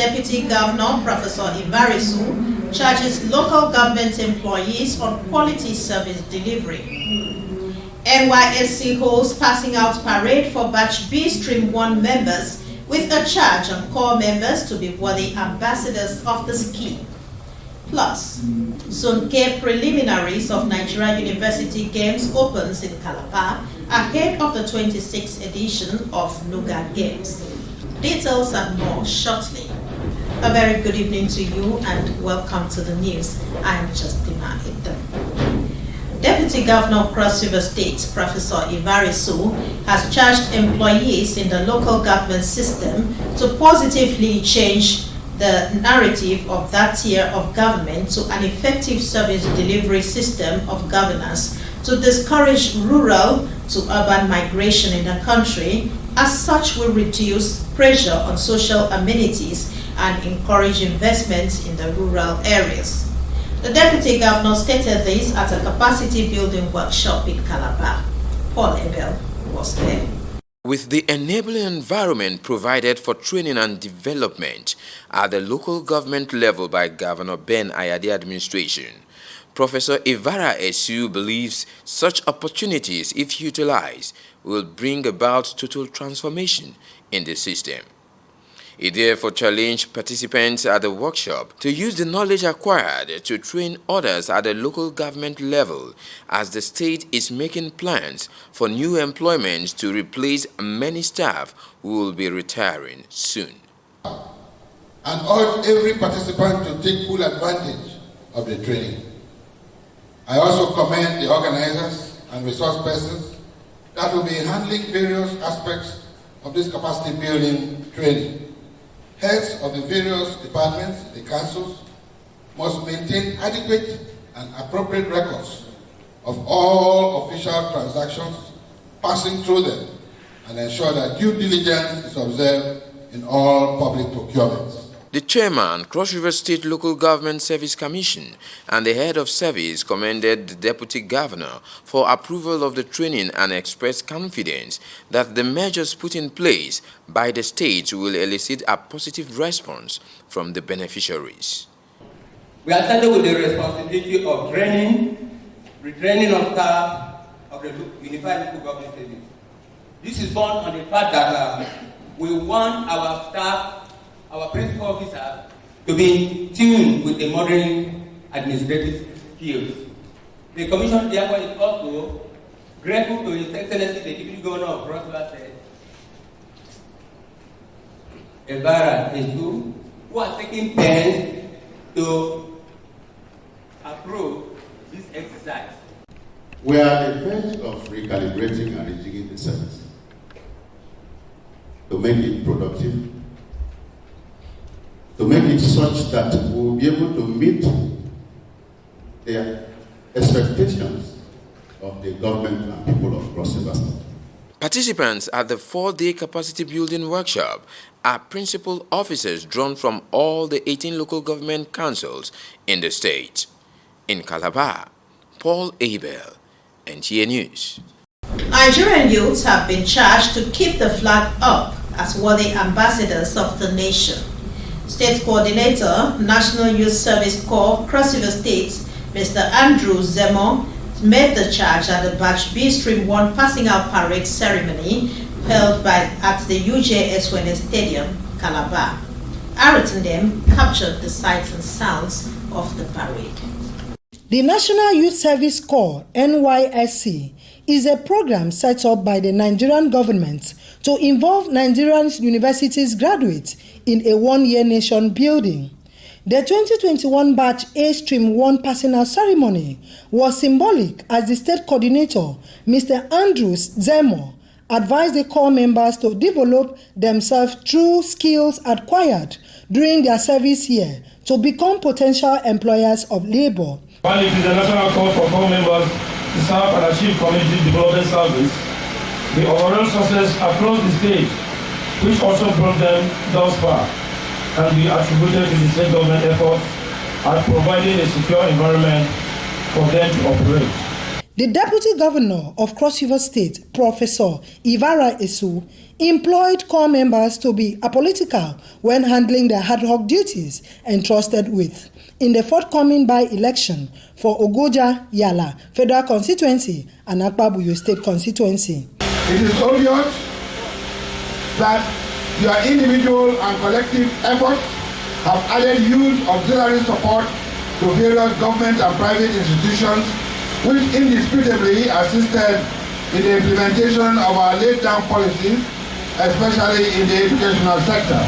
Deputy Governor, Professor Ivarisu, charges local government employees on quality service delivery. NYSC holds passing out parade for Batch B Stream 1 members with a charge on core members to be worthy ambassadors of the scheme. Plus, Zone K preliminaries of Nigeria University Games opens in Calabar ahead of the 26th edition of Nuga Games. Details and more shortly. A very good evening to you and welcome to the news. I am Justina Eden. Deputy Governor of Cross River State, Professor Ivarisu, has charged employees in the local government system to positively change the narrative of that tier of government to an effective service delivery system of governance to discourage rural to urban migration in the country, as such will reduce pressure on social amenities and encourage investment in the rural areas. The Deputy Governor stated this at a capacity building workshop in Calabar. Paul Abel was there. With the enabling environment provided for training and development at the local government level by Governor Ben Ayade administration, Professor Ivara Esu believes such opportunities, if utilized, will bring about total transformation in the system. He therefore challenged participants at the workshop to use the knowledge acquired to train others at the local government level, as the state is making plans for new employments to replace many staff who will be retiring soon. And urge every participant to take full advantage of the training. I also commend the organizers and resource persons that will be handling various aspects of this capacity building training. Heads of the various departments, the councils, must maintain adequate and appropriate records of all official transactions passing through them and ensure that due diligence is observed in all public procurements. The chairman, Cross River State Local Government Service Commission, and the head of service commended the deputy governor for approval of the training and expressed confidence that the measures put in place by the state will elicit a positive response from the beneficiaries. We are started with the responsibility of training, retraining of staff of the Unified Local Government Service. This is born on the fact that we want our staff, our principal officers, to be in tune with the modern administrative skills. The Commission therefore is also grateful to His Excellency the Deputy Governor of Cross River State, Ivara Esu, who are taking pains to approve this exercise. We are at the verge of recalibrating and rejigging the service to make it productive, to make it such that we will be able to meet the expectations of the government and people of Cross River State. Participants at the 4-day capacity building workshop are principal officers drawn from all the 18 local government councils in the state. In Calabar, Paul Abel, NTA News. Nigerian youths have been charged to keep the flag up as worthy ambassadors of the nation. State Coordinator, National Youth Service Corps, Cross River State, Mr. Andrew Zemo, made the charge at the Batch B Stream 1 passing out parade ceremony held at the UJ Eswene Stadium, Calabar. Aratondem captured the sights and sounds of the parade. The National Youth Service Corps, NYSC, is a program set up by the Nigerian government to involve Nigerian universities graduates in a one-year nation building. The 2021 Batch A Stream 1 passing out ceremony was symbolic as the state coordinator, Mr. Andrew Zemo, advised the corps members to develop themselves through skills acquired during their service year to become potential employers of labor. While it is a national call for corps members to serve and achieve community development service, the overall success across the state, which also brought them thus far, can be attributed to the state government efforts at providing a secure environment for them to operate. The Deputy Governor of Cross River State, Professor Ivara Esu, employed corps members to be apolitical when handling their ad hoc duties entrusted with in the forthcoming by-election for Ogoja Yala Federal Constituency and Akpabuyo State Constituency. It is obvious that your individual and collective efforts have added huge auxiliary support to various government and private institutions, which indisputably assisted in the implementation of our laid-down policies, especially in the educational sector.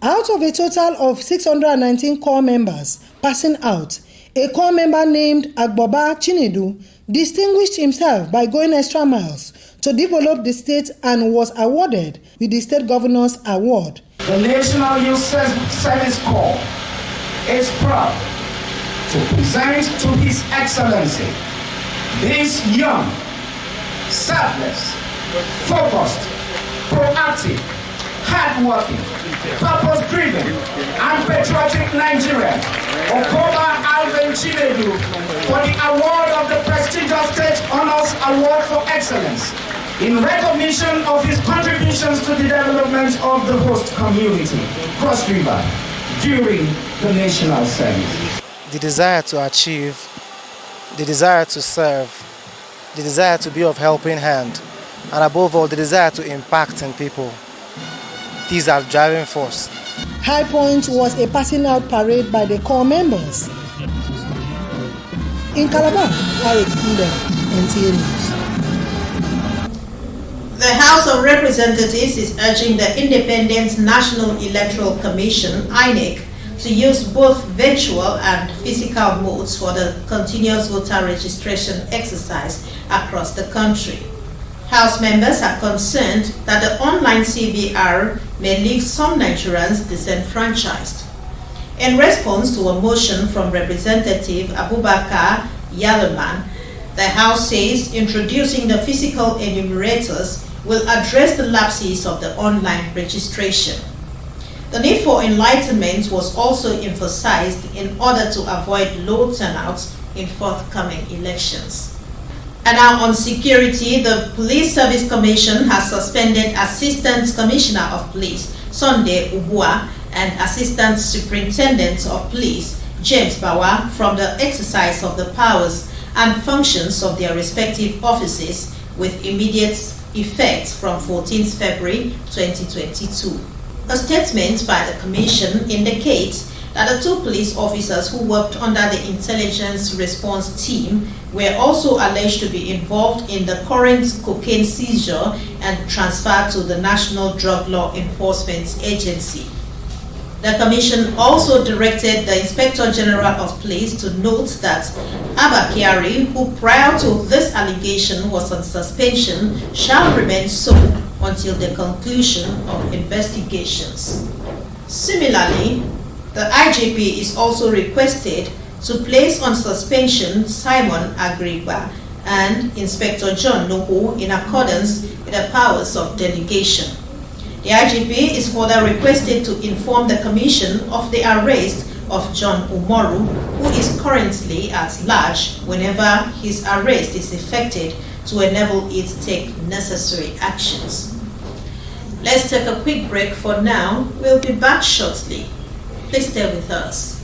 Out of a total of 619 corps members passing out, a corps member named Agboba Chinedu distinguished himself by going extra miles to develop the state and was awarded with the State Governor's Award. The National Youth Service Corps is proud to present to His Excellency this young, selfless, focused, proactive, hardworking, purpose-driven, and patriotic Nigerian, Okoba Alvin Chinedu, for the award of the prestigious State Honors Award for Excellence in recognition of his contributions to the development of the host community, Cross River, during the national service. The desire to achieve, the desire to serve, the desire to be of helping hand, and above all, the desire to impact in people. These are driving force. High point was a passing out parade by the corps members. In Calabar, Eric Ndem, NTA News. The House of Representatives is urging the Independent National Electoral Commission, INEC, to use both virtual and physical modes for the continuous voter registration exercise across the country. House members are concerned that the online CVR may leave some Nigerians disenfranchised. In response to a motion from Representative Abubakar Yalaman, the House says introducing the physical enumerators will address the lapses of the online registration. The need for enlightenment was also emphasized in order to avoid low turnouts in forthcoming elections. And now on security, the Police Service Commission has suspended Assistant Commissioner of Police Sunday Ubua and Assistant Superintendent of Police James Bawa from the exercise of the powers and functions of their respective offices with immediate effect from 14th February 2022. A statement by the Commission indicates that the two police officers who worked under the intelligence response team were also alleged to be involved in the current cocaine seizure and transfer to the National Drug Law Enforcement Agency. The Commission also directed the Inspector General of Police to note that Abba Kyari, who prior to this allegation was on suspension, shall remain so until the conclusion of investigations. Similarly, the IGP is also requested to place on suspension Simon Agriba and Inspector John Nuhu in accordance with the powers of delegation. The IGP is further requested to inform the Commission of the arrest of John Umoru, who is currently at large whenever his arrest is effected to enable it to take necessary actions. Let's take a quick break for now. We'll be back shortly. Please stay with us.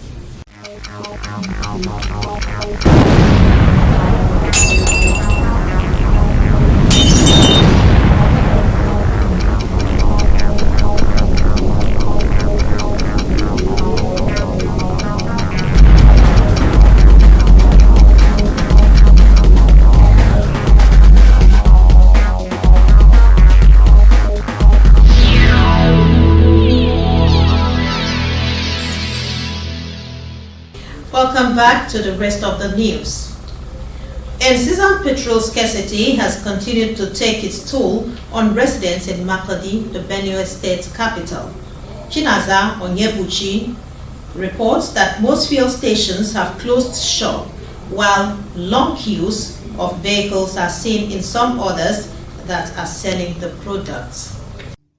Welcome back to the rest of the news. In-season petrol scarcity has continued to take its toll on residents in Makurdi, the Benue State capital. Chinaza Onyebuchi reports that most fuel stations have closed shop, while long queues of vehicles are seen in some others that are selling the products.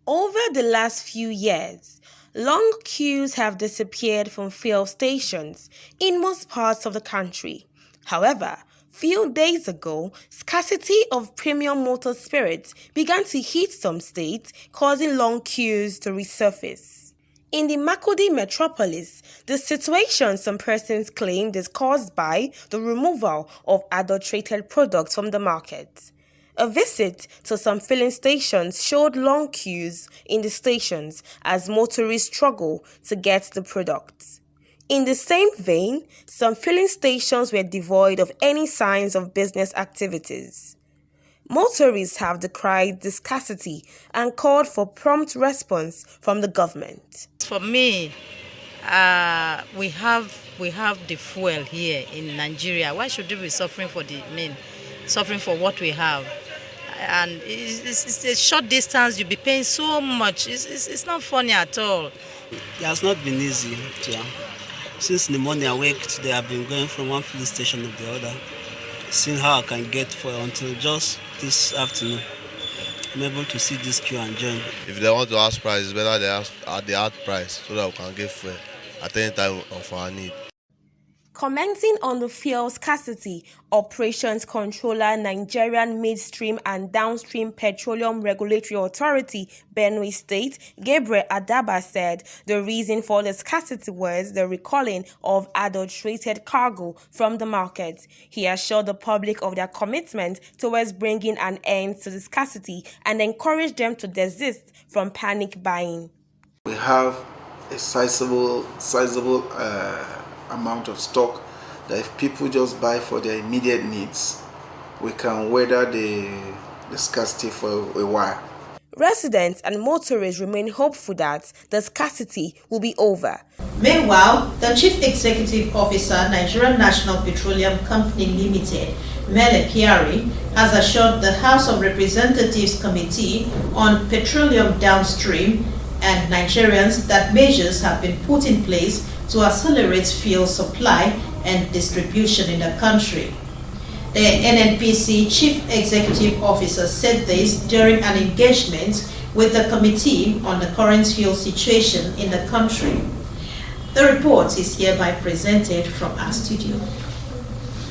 Over the last few years, long queues have disappeared from fuel stations in most parts of the country. However, Few days ago, scarcity of premium motor spirits began to hit some states, causing long queues to resurface. In the Makurdi metropolis, the situation some persons claimed is caused by the removal of adulterated products from the market. A visit to some filling stations showed long queues in the stations as motorists struggle to get the products. In the same vein, some filling stations were devoid of any signs of business activities. Motorists have decried the scarcity and called for prompt response from the government. For me, we have the fuel here in Nigeria. Why should we be suffering for suffering for what we have? And it's a short distance. You'll be paying so much. It's not funny at all. It has not been easy. Since the morning I wake today, I've been going from one filling station to the other, seeing how I can get fuel until just this afternoon. I'm able to see this queue and join. If they want to ask price, it's better they ask at the hard price so that we can get fuel at any time of our need. Commenting on the fuel scarcity, Operations Controller, Nigerian Midstream and Downstream Petroleum Regulatory Authority, Benue State, Gabriel Adaba said the reason for the scarcity was the recalling of adulterated cargo from the market. He assured the public of their commitment towards bringing an end to the scarcity and encouraged them to desist from panic buying. We have a sizable amount of stock that if people just buy for their immediate needs, we can weather the scarcity for a while. Residents and motorists remain hopeful that the scarcity will be over. Meanwhile, the Chief Executive Officer, Nigerian National Petroleum Company Limited, Mele Kyari, has assured the House of Representatives Committee on Petroleum Downstream and Nigerians that measures have been put in place to accelerate fuel supply and distribution in the country. The NNPC Chief Executive Officer said this during an engagement with the committee on the current fuel situation in the country. The report is hereby presented from our studio.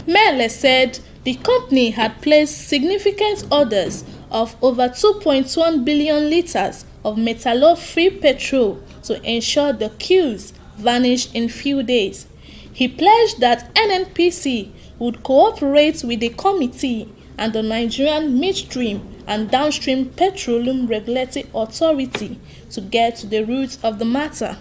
Mele said the company had placed significant orders of over 2.1 billion litres of metallo-free petrol to ensure the queues vanished in few days. He pledged that NNPC would cooperate with the committee and the Nigerian Midstream and Downstream Petroleum Regulatory Authority to get to the root of the matter.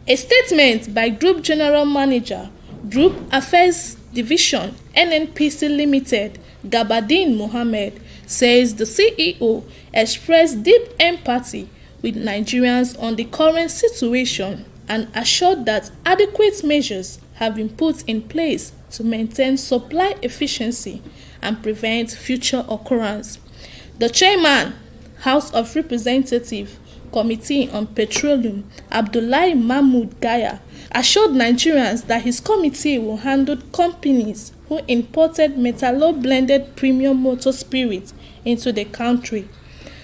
A statement by Group General Manager, Group Affairs Division, NNPC Limited, Gabardine Mohammed, says the CEO expressed deep empathy with Nigerians on the current situation and assured that adequate measures have been put in place to maintain supply efficiency and prevent future occurrence. The chairman, House of Representatives Committee on Petroleum, Abdullahi Mahmoud Gaya, assured Nigerians that his committee will handle companies who imported metallo-blended premium motor spirits into the country.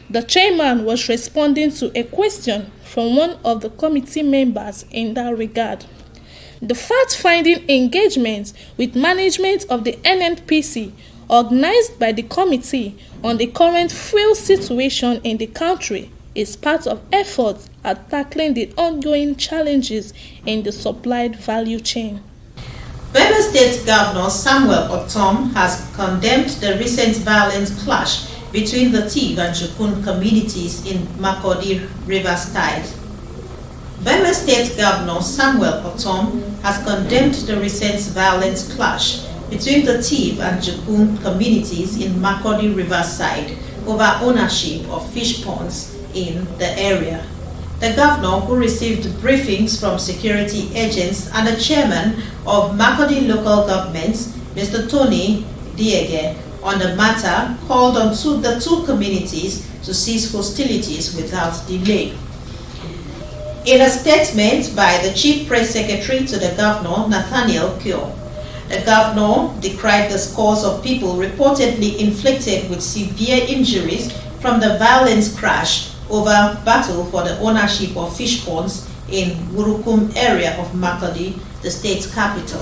The chairman was responding to a question from one of the committee members in that regard. The fact-finding engagement with management of the NNPC, organized by the Committee on the current fuel situation in the country, is part of efforts at tackling the ongoing challenges in the supplied value chain. Benue State Governor Samuel Otom has condemned the recent violent clash between the Tiv and Jukun communities in Makurdi River State. Benue State Governor Samuel Otom has condemned the recent violent clash between the Tiv and Jukun communities in Makurdi Riverside over ownership of fish ponds in the area. The governor, who received briefings from security agents and the chairman of Makurdi local government, Mr. Tony Diege, on the matter, called on the two communities to cease hostilities without delay. In a statement by the Chief Press Secretary to the Governor, Nathaniel Kyo, the Governor decried the scores of people reportedly inflicted with severe injuries from the violent crash over battle for the ownership of fish ponds in Wurukum area of Makurdi, the state's capital.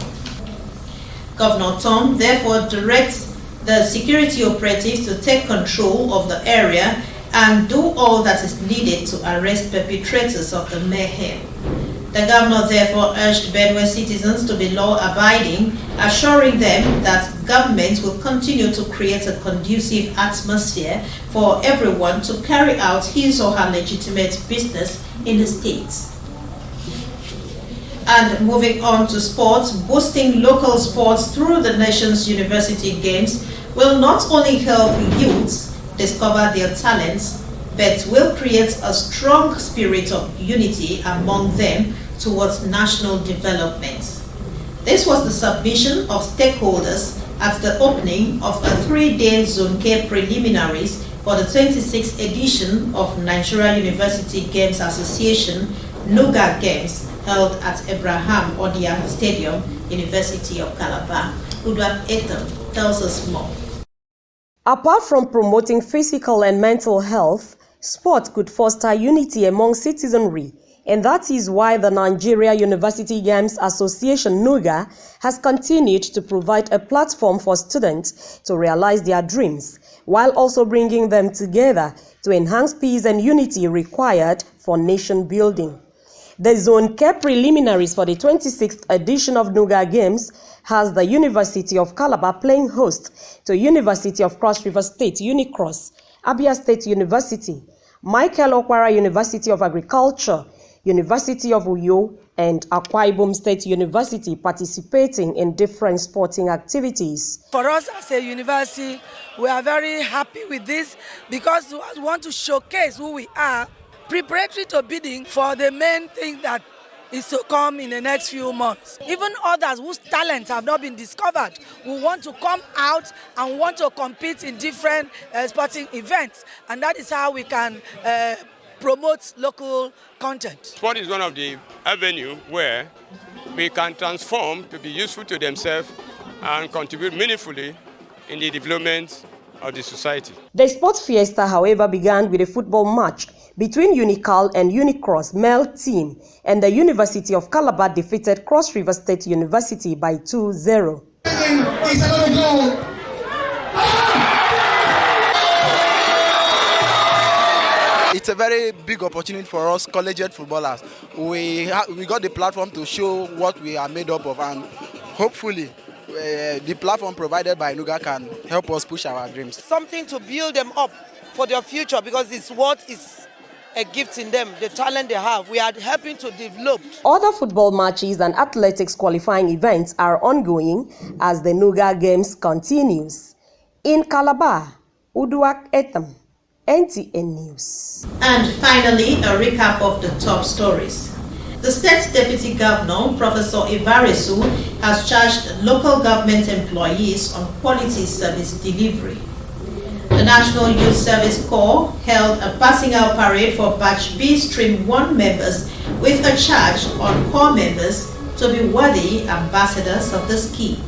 Governor Tom therefore directs the security operatives to take control of the area and do all that is needed to arrest perpetrators of the mayhem. The governor therefore urged Benue citizens to be law-abiding, assuring them that government will continue to create a conducive atmosphere for everyone to carry out his or her legitimate business in the states. And moving on to sports, boosting local sports through the nation's university games will not only help youths discover their talents, but will create a strong spirit of unity among them towards national development. This was the submission of stakeholders at the opening of a 3-day Zone K preliminaries for the 26th edition of Nigeria University Games Association NUGA Games held at Abraham Odia Stadium, University of Calabar. Udwak Etam tells us more. Apart from promoting physical and mental health, sport could foster unity among citizenry, and that is why the Nigeria University Games Association NUGA has continued to provide a platform for students to realize their dreams, while also bringing them together to enhance peace and unity required for nation building. The Zone K preliminaries for the 26th edition of NUGA Games has the University of Calabar playing host to University of Cross River State Unicross, Abia State University, Michael Okwara University of Agriculture, University of Uyo, and Akwa Ibom State University participating in different sporting activities. For us as a university, we are very happy with this because we want to showcase who we are, preparatory to bidding for the main thing that is to come in the next few months. Even others whose talents have not been discovered will want to come out and want to compete in different sporting events, and that is how we can promote local content. Sport is one of the avenues where we can transform to be useful to themselves and contribute meaningfully in the development of the society. The sports fiesta, however, began with a football match between Unical and Unicross male team, and the University of Calabar defeated Cross River State University by 2-0. It's a very big opportunity for us collegiate footballers. We got the platform to show what we are made up of, and hopefully the platform provided by NUGA can help us push our dreams. Something to build them up for their future, because it's what is a gift in them, the talent they have. We are helping to develop. Other football matches and athletics qualifying events are ongoing as the NUGA Games continues. In Calabar, Udwak Etam, NTA News. And finally, a recap of the top stories. The State Deputy Governor, Professor Ivarisu, has charged local government employees on quality service delivery. The National Youth Service Corps held a passing out parade for Batch B Stream 1 members with a charge on corps members to be worthy ambassadors of the scheme.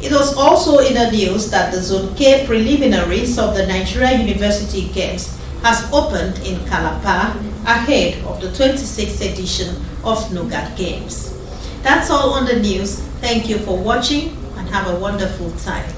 It was also in the news that the Zone K preliminaries of the Nigeria University Games has opened in Calabar ahead of the 26th edition of NUGA Games. That's all on the news. Thank you for watching and have a wonderful time.